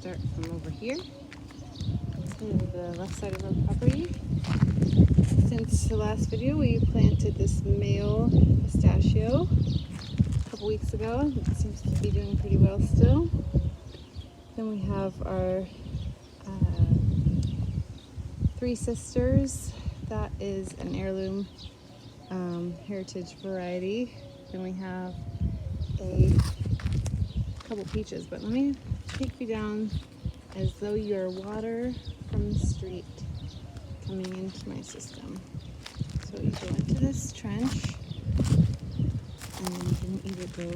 start from over here to the left side of our property. Since the last video, we planted this male pistachio a couple weeks ago. It seems to be doing pretty well still. Then we have our Three Sisters. That is an heirloom heritage variety. Then we have a couple peaches, but let me take you down as though you're water from the street coming into my system. So you go into this trench, and then you can either go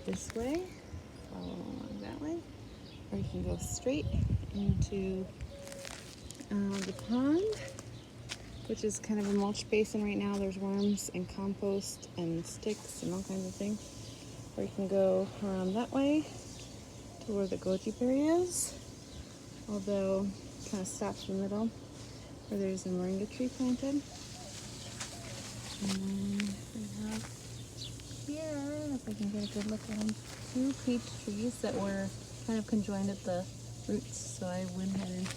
this way, follow along that way, or you can go straight into the pond, which is kind of a mulch basin right now. There's worms and compost and sticks and all kinds of things. Or you can go around that way to where the goji berry is, although it kind of stops in the middle where there's a moringa tree planted. And then we have here, if I can get a good look at them, 2 peach trees that were kind of conjoined at the roots, so I went ahead and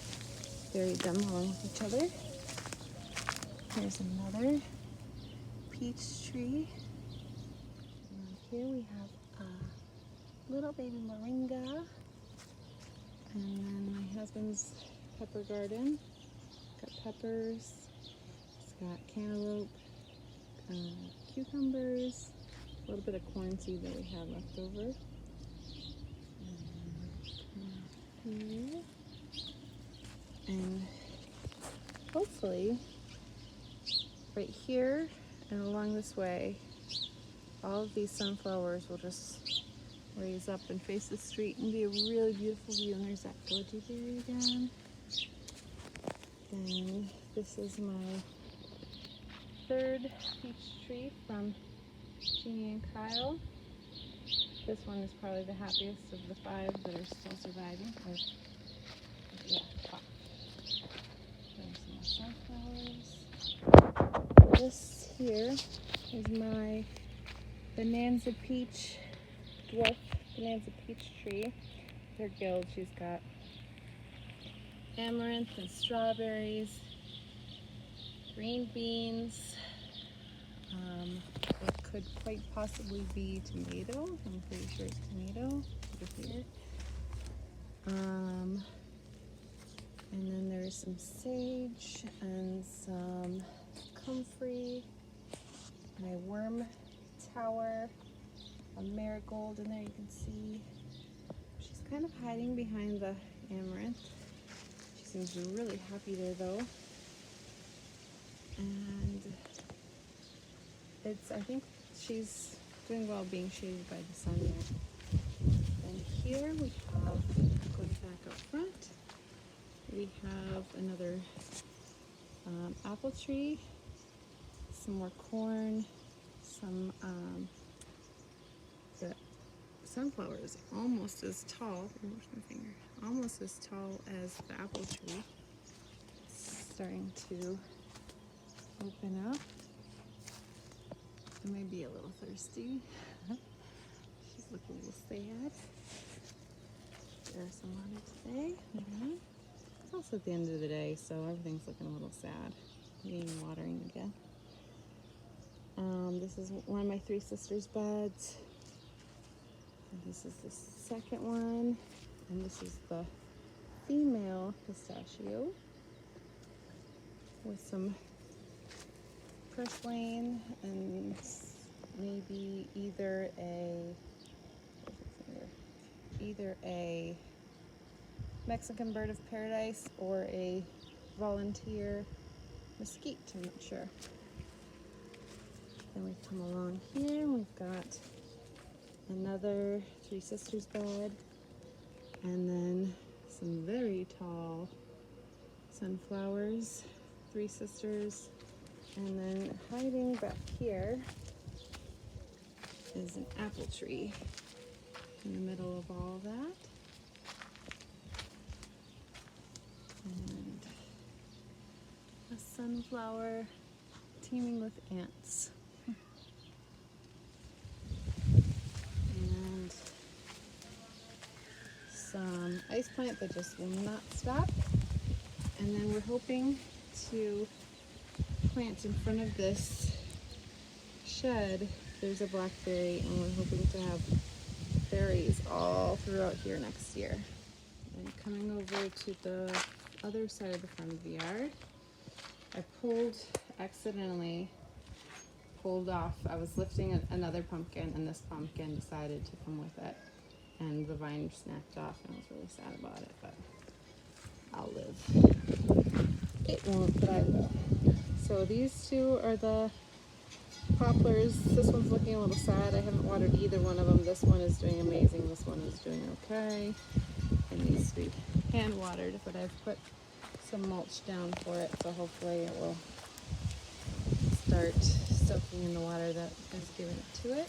buried them along with each other. Here's another peach tree. And here we have a little baby moringa. And then my husband's pepper garden. Got peppers, it's got cantaloupe, cucumbers, a little bit of corn seed that we had left over. And here. And hopefully right here and along this way, all of these sunflowers will just raise up and face the street and be a really beautiful view. And there's that goji berry again. Then this is my 3rd peach tree from Jeannie and Kyle. This one is probably the happiest of the 5 that are still surviving. Yeah, top. There's some sunflowers. This here is my Bonanza peach, dwarf Bonanza peach tree. They're gilled. She's got amaranth and strawberries, green beans, what could quite possibly be tomato. I'm pretty sure it's tomato over here. And then there's some sage and some comfrey, my worm tower, a marigold in there you can see. She's kind of hiding behind the amaranth. She seems really happy there though. And I think she's doing well being shaded by the sun there. And here we have, going back up front, we have another apple tree, some more corn, some the sunflower is almost as tall, where's my finger, almost as tall as the apple tree. It's starting to open up. I may be a little thirsty. She's looking a little sad. There's some water today. It's also at the end of the day, so everything's looking a little sad. Needing watering again. This is one of my Three Sisters beds. And this is the second one. And this is the female pistachio with some purslane and maybe either a Mexican bird of paradise or a volunteer mesquite, I'm not sure. Then we come along here, we've got another Three Sisters bed, and then some very tall sunflowers, Three Sisters, and then hiding back here is an apple tree in the middle of all of that. And a sunflower teeming with ants. And some ice plant that just will not stop. And then we're hoping to plant in front of this shed. There's a blackberry, and we're hoping to have berries all throughout here next year. And coming over to the other side of the front of the yard, I accidentally pulled off. I was lifting another pumpkin, and this pumpkin decided to come with it, and the vine snapped off, and I was really sad about it, but I'll live. It won't, but I will. So these two are the poplars. This one's looking a little sad. I haven't watered either one of them. This one is doing amazing. This one is doing okay. And these three hand watered, but I've put some mulch down for it, so hopefully it will start soaking in the water that is given to it.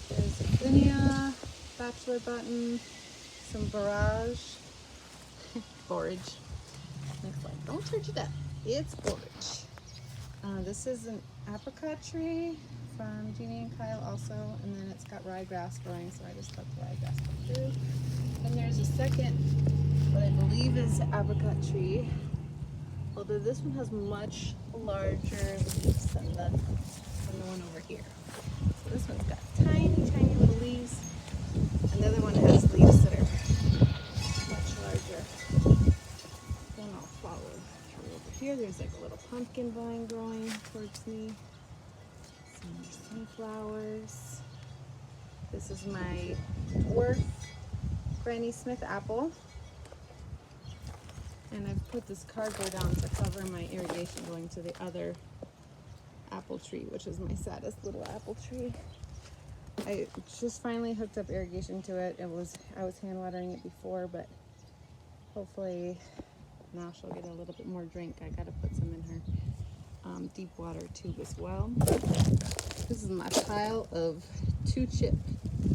There's a zinnia, bachelor button, some borage. Next slide. Don't touch it up. It's borage. This is an apricot tree from Jeannie and Kyle also, and then it's got ryegrass growing, so I just let the ryegrass go through. And there's a second, what I believe is apricot tree, although this one has much larger leaves than the one over here. So this one's got tiny, tiny little leaves, and the other one has leaves that are much larger. Then I'll follow through over here. There's like a little pumpkin vine growing towards me. Some more sunflowers. This is my dwarf Granny Smith apple. And I've put this cardboard down to cover my irrigation going to the other apple tree, which is my saddest little apple tree. I just finally hooked up irrigation to it. I was hand watering it before, but hopefully now she'll get a little bit more drink. I gotta put some in her deep water tube as well. This is my pile of to chip. And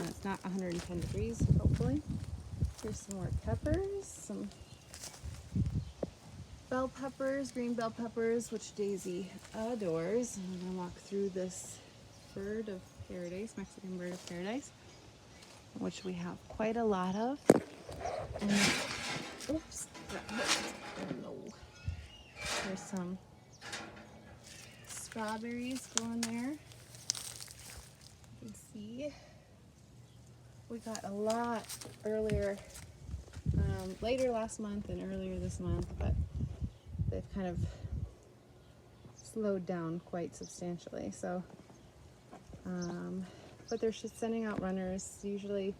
it's not 110 degrees, hopefully. Here's some more peppers, some bell peppers, green bell peppers, which Daisy adores. And I'm gonna walk through this bird of paradise, Mexican bird of paradise, which we have quite a lot of. And oops, that hurt. Oh no. There's some strawberries going there. You can see we got a lot earlier, later last month and earlier this month, but they've kind of slowed down quite substantially. So, but they're just sending out runners. Usually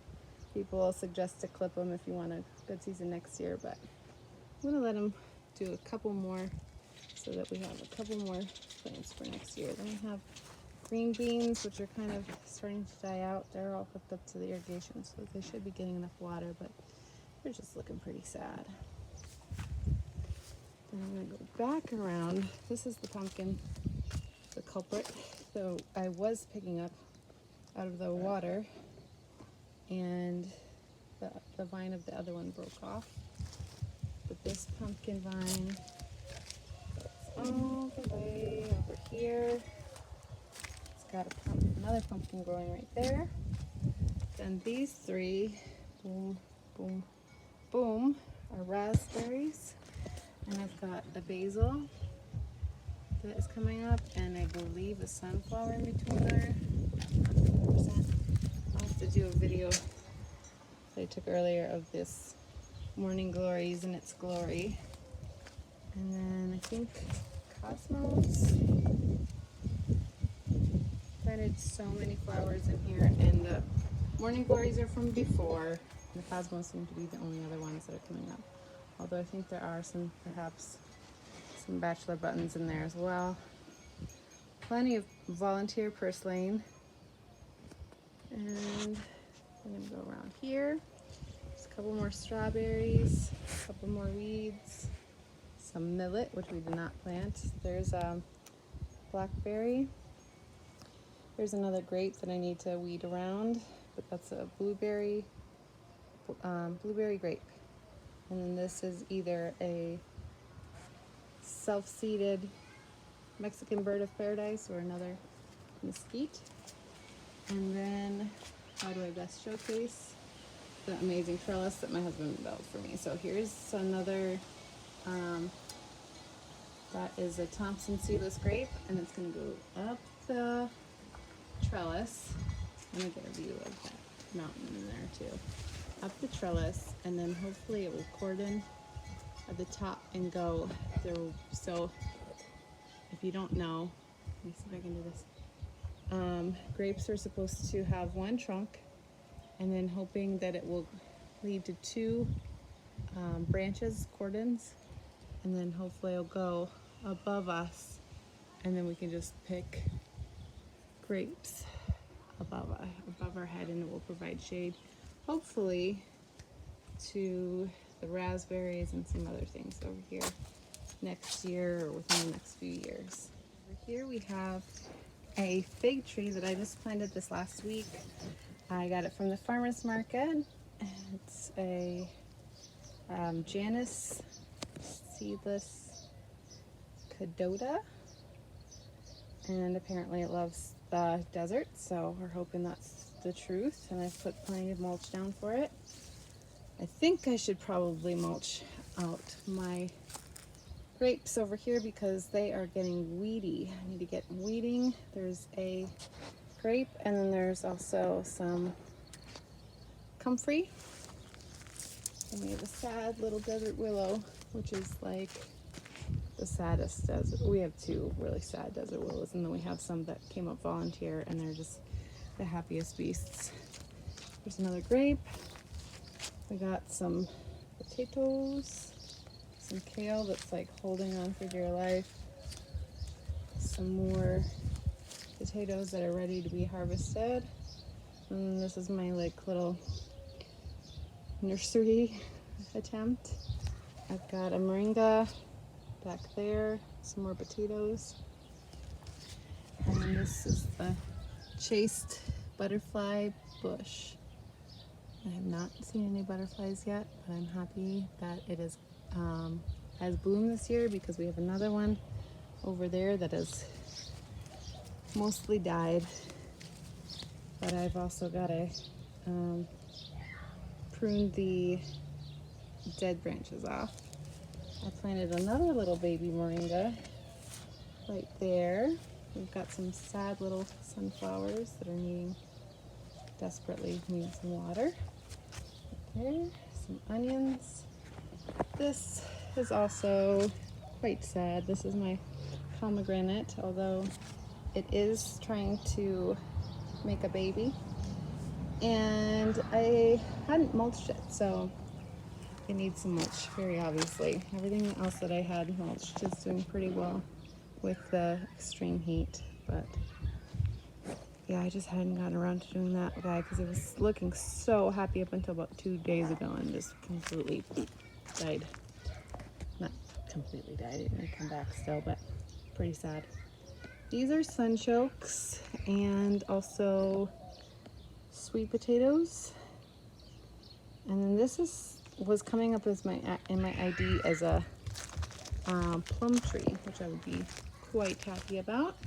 people will suggest to clip them if you want a good season next year, but I'm gonna let them do a couple more so that we have a couple more plants for next year. Then we have green beans, which are kind of starting to die out. They're all hooked up to the irrigation, so they should be getting enough water, but they're just looking pretty sad. Then I'm gonna go back around. This is the pumpkin, the culprit. So I was picking up out of the water, and the vine of the other one broke off. But this pumpkin vine goes all the way over here. It's got another pumpkin growing right there. Then these three, boom, boom, boom, are raspberries. And I've got a basil that is coming up, and I believe a sunflower in between there. I'll have to do a video that I took earlier of this morning glories in its glory. And then I think cosmos. Planted so many flowers in here, and the morning glories are from before. The cosmos seem to be the only other ones that are coming up. Although I think there are perhaps some bachelor buttons in there as well. Plenty of volunteer purslane. And I'm gonna go around here. There's a couple more strawberries, a couple more weeds, some millet, which we did not plant. There's a blackberry. There's another grape that I need to weed around, but that's a blueberry grape. And then this is either a self-seeded Mexican bird of paradise or another mesquite. And then, how do I best showcase? the amazing trellis that my husband built for me. So here's another, that is a Thompson seedless grape, and it's going to go up the trellis. I'm going to get a view of that mountain in there too. Up the trellis, and then hopefully it will cordon at the top and go through. So if you don't know, let me see if I can do this. Grapes are supposed to have one trunk, and then hoping that it will lead to two branches, cordons, and then hopefully it'll go above us, and then we can just pick grapes above our head, and it will provide shade, hopefully, to the raspberries and some other things over here next year or within the next few years. Over here we have a fig tree that I just planted this last week. I got it from the farmer's market. It's a Janus seedless Cadota, and apparently it loves the desert, so we're hoping that's the truth. And I've put plenty of mulch down for it. I think I should probably mulch out my grapes over here because they are getting weedy. I need to get weeding. There's a grape, and then there's also some comfrey. And we have a sad little desert willow, which is like the saddest desert. We have two really sad desert willows, and then we have some that came up volunteer, and they're just the happiest beasts. There's another grape. We got some potatoes, some kale that's like holding on for dear life, some more potatoes that are ready to be harvested, and this is my like little nursery attempt. I've got a moringa back there, some more potatoes, and then this is the chased butterfly bush. I have not seen any butterflies yet, but I'm happy that it is has bloomed this year, because we have another one over there that is mostly died. But I've also got to prune the dead branches off. I planted another little baby moringa right there. We've got some sad little sunflowers that are desperately needing some water. There, some onions. This is also quite sad. This is my pomegranate, although it is trying to make a baby. And I hadn't mulched it, so it needs some mulch, very obviously. Everything else that I had mulched is doing pretty well with the extreme heat, but yeah, I just hadn't gotten around to doing that guy because it was looking so happy up until about 2 days ago, and just completely died. Not completely died, it may come back still, but pretty sad. These are sunchokes and also sweet potatoes. And then this was coming up as in my ID as a plum tree, which I would be quite happy about.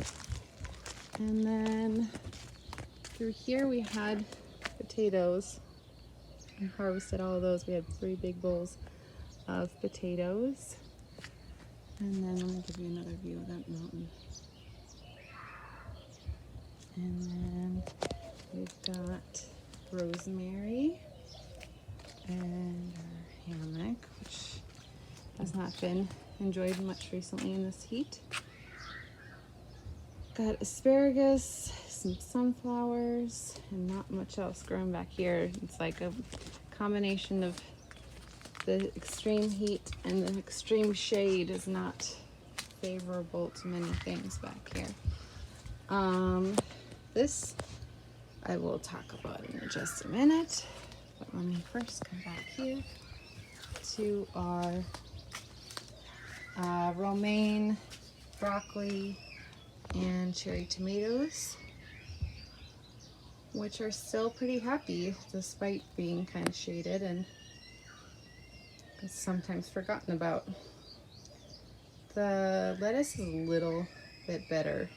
And then through here we had potatoes. I harvested all of those. We had 3 big bowls of potatoes. And then let me give you another view of that mountain. And then we've got rosemary and our hammock, which has not been enjoyed much recently in this heat. Got asparagus, some sunflowers, and not much else growing back here. It's like a combination of the extreme heat and the extreme shade is not favorable to many things back here. This I will talk about in just a minute, but let me first come back here to our romaine, broccoli, and cherry tomatoes, which are still pretty happy despite being kind of shaded and sometimes forgotten about. The lettuce is a little bit better,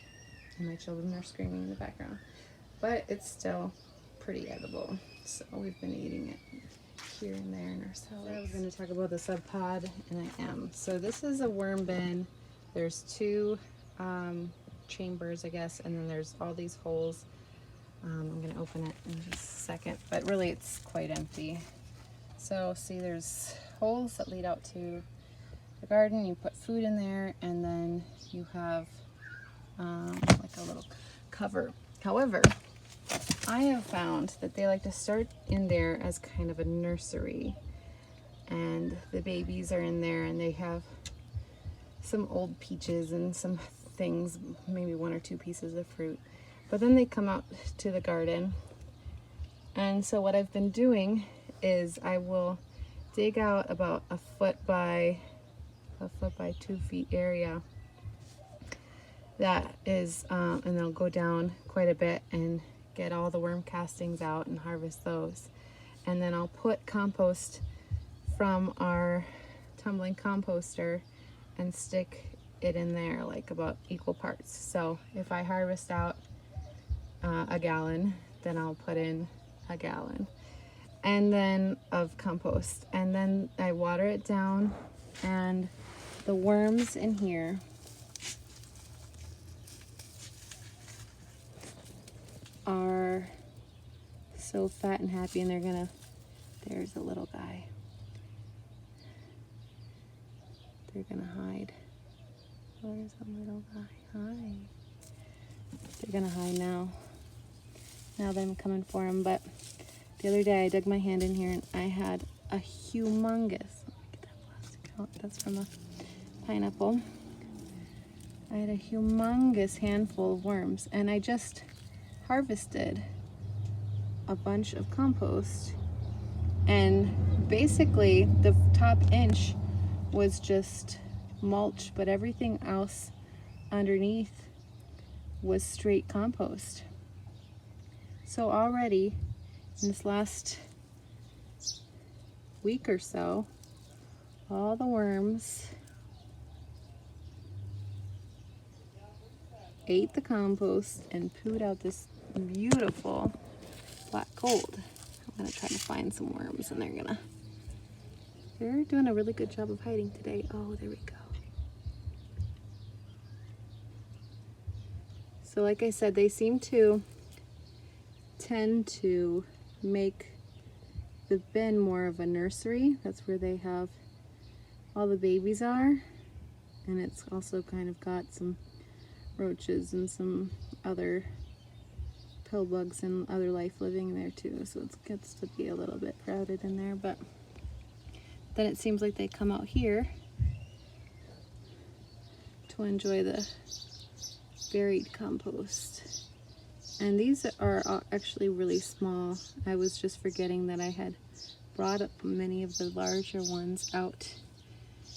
and my children are screaming in the background, but it's still pretty edible. So we've been eating it here and there in our salad. I was going to talk about the sub pod, and I am. So this is a worm bin. There's two chambers, I guess, and then there's all these holes. I'm going to open it in just a second, but really it's quite empty. So see, there's holes that lead out to the garden. You put food in there, and then you have like a little cover. However, I have found that they like to start in there as kind of a nursery, and the babies are in there, and they have some old peaches and some things, maybe 1 or 2 pieces of fruit, but then they come out to the garden. And so what I've been doing is I will dig out about a foot by 2 feet area that is, and I'll go down quite a bit and get all the worm castings out and harvest those. And then I'll put compost from our tumbling composter and stick it in there, like about equal parts. So if I harvest out a gallon, then I'll put in a gallon and then of compost, and then I water it down, and the worms in here are so fat and happy, and they're gonna, there's a little guy, they're gonna hide. Where's the little guy? Hi. They're gonna hide now that I'm coming for them. But the other day I dug my hand in here and I had a humongous, let me get that plastic out, that's from a pineapple. I had a humongous handful of worms, and I just harvested a bunch of compost, and basically the top inch was just mulch, but everything else underneath was straight compost. So already in this last week or so, all the worms ate the compost and pooed out this beautiful black gold. I'm gonna try to find some worms, and they're doing a really good job of hiding today. Oh, there we go. So like I said, they seem to tend to make the bin more of a nursery. That's where they have all the babies are, and it's also kind of got some roaches and some other pill bugs and other life living there too, so it gets to be a little bit crowded in there. But then it seems like they come out here to enjoy the buried compost. And these are actually really small. I was just forgetting that I had brought up many of the larger ones out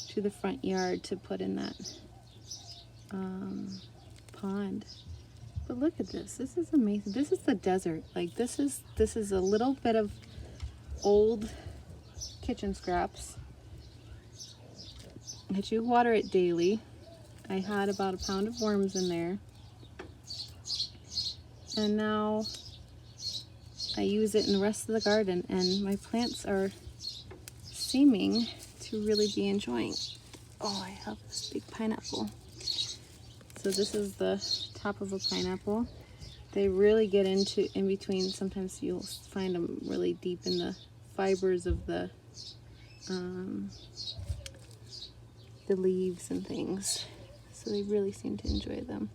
to the front yard to put in that pond. But look at this. This is amazing. This is the desert. Like this is a little bit of old kitchen scraps that you water it daily. I had about a pound of worms in there, and now I use it in the rest of the garden, and my plants are seeming to really be enjoying. Oh, I have this big pineapple. So this is the top of a pineapple. They really get into in between. Sometimes you'll find them really deep in the fibers of the leaves and things. So they really seem to enjoy them.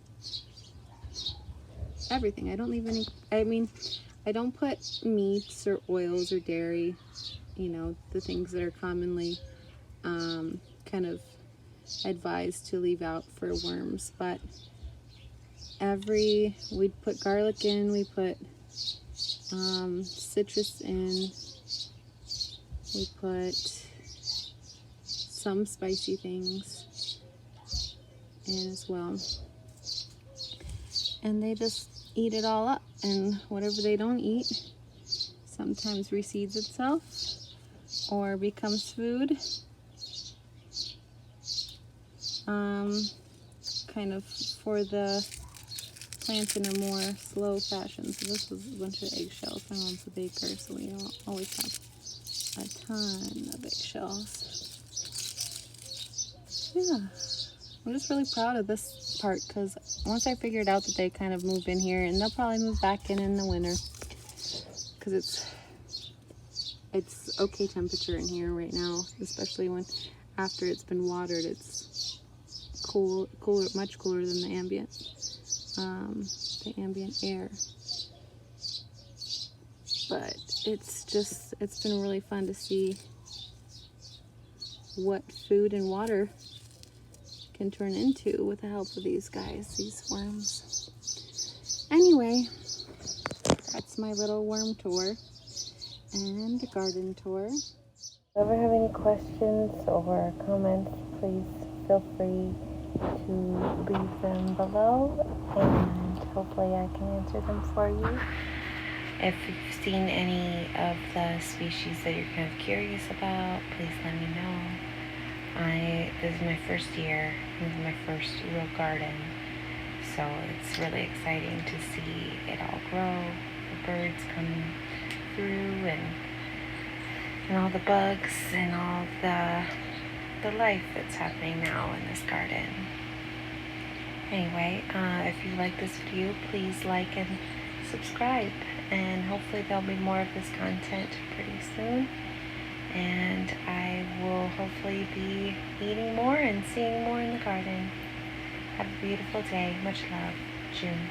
Everything. I don't leave any, I mean, I don't put meats or oils or dairy, you know, the things that are commonly kind of advised to leave out for worms. But we put garlic in, we put citrus in, we put some spicy things in as well, and they just eat it all up. And whatever they don't eat sometimes reseeds itself or becomes food, kind of for the plant in a more slow fashion. So this was a bunch of eggshells. My mom's a baker, so we don't always have a ton of eggshells. Yeah, I'm just really proud of this part because once I figured out that they kind of move in here, and they'll probably move back in the winter because it's okay temperature in here right now, especially when after it's been watered. It's cooler, much cooler than the ambient air. But it's been really fun to see what food and water can turn into with the help of these guys, these worms. Anyway, that's my little worm tour and garden tour. If you ever have any questions or comments, please feel free to leave them below, and hopefully I can answer them for you. If you've seen any of the species that you're kind of curious about, please let me know. This is my first year. This is my first real garden. So it's really exciting to see it all grow, the birds come through, and all the bugs and all the life that's happening now in this garden. Anyway, if you like this video, please like and subscribe, and hopefully there'll be more of this content pretty soon, and I will hopefully be eating more and seeing more in the garden. Have a beautiful day. Much love, June.